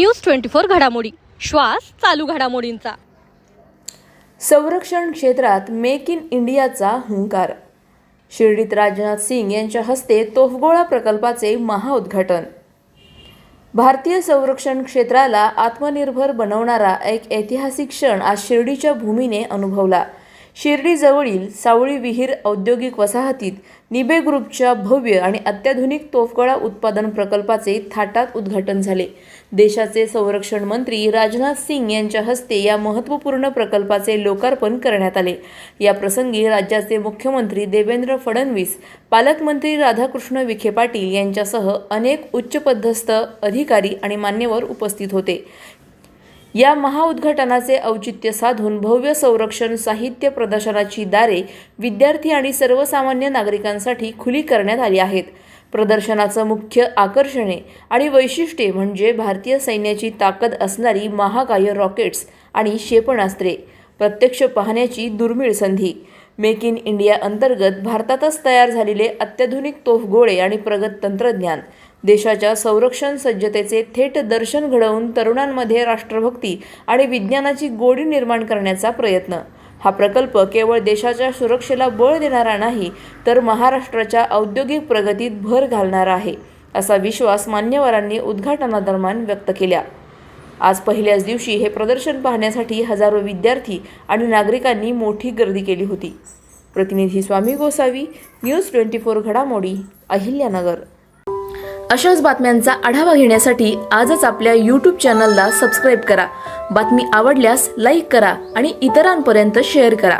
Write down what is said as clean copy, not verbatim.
News 24 घडामोडी, श्वास चालू घडामोडींचा। संरक्षण क्षेत्रात मेक इन इंडियाचा हुंकार। शिर्डीत राजनाथ सिंग यांच्या हस्ते तोफगोळा प्रकल्पाचे महाउद्घाटन। भारतीय संरक्षण क्षेत्राला आत्मनिर्भर बनवणारा एक ऐतिहासिक क्षण आज शिर्डीच्या भूमीने अनुभवला। शिर्डीजवळील सावळी विहीर औद्योगिक वसाहतीत निबे ग्रुपच्या भव्य आणि अत्याधुनिक तोफगोळा उत्पादन प्रकल्पाचे थाटात उद्घाटन झाले। देशाचे संरक्षण मंत्री राजनाथ सिंग यांच्या हस्ते या महत्त्वपूर्ण प्रकल्पाचे लोकार्पण करण्यात आले। या प्रसंगी राज्याचे मुख्यमंत्री देवेंद्र फडणवीस, पालकमंत्री राधाकृष्ण विखे पाटील यांच्यासह अनेक उच्चपदस्थ अधिकारी आणि मान्यवर उपस्थित होते। या महाउद्घाटनाचे औचित्य साधून भव्य संरक्षण साहित्य प्रदर्शनाची दारे विद्यार्थी आणि सर्वसामान्य नागरिकांसाठी खुली करण्यात आली आहेत। प्रदर्शनाचं मुख्य आकर्षणे आणि वैशिष्ट्ये म्हणजे भारतीय सैन्याची ताकद असणारी महाकाय रॉकेट्स आणि क्षेपणास्त्रे प्रत्यक्ष पाहण्याची दुर्मिळ संधी। मेक इन इंडिया अंतर्गत भारतातच तयार झालेले अत्याधुनिक तोफगोळे आणि प्रगत तंत्रज्ञान, देशाच्या संरक्षण सज्जतेचे थेट दर्शन घडवून तरुणांमध्ये राष्ट्रभक्ती आणि विज्ञानाची गोडी निर्माण करण्याचा प्रयत्न। हा प्रकल्प केवळ देशाच्या सुरक्षेला बळ देणारा नाही, तर महाराष्ट्राच्या औद्योगिक प्रगतीत भर घालणारा आहे, असा विश्वास मान्यवरांनी उद्घाटनादरम्यान व्यक्त केला। आज पहिल्याच दिवशी हे प्रदर्शन पाहण्यासाठी हजारो विद्यार्थी आणि नागरिकांनी मोठी गर्दी केली होती। प्रतिनिधी स्वामी गोसावी, न्यूज 24 घडामोडी, अहिल्यानगर। अशाच बातम्यांचा आढावा घेण्यासाठी आजच आपल्या YouTube चॅनलला सबस्क्राईब करा। बातमी आवडल्यास लाईक करा आणि इतरांपर्यंत शेअर करा।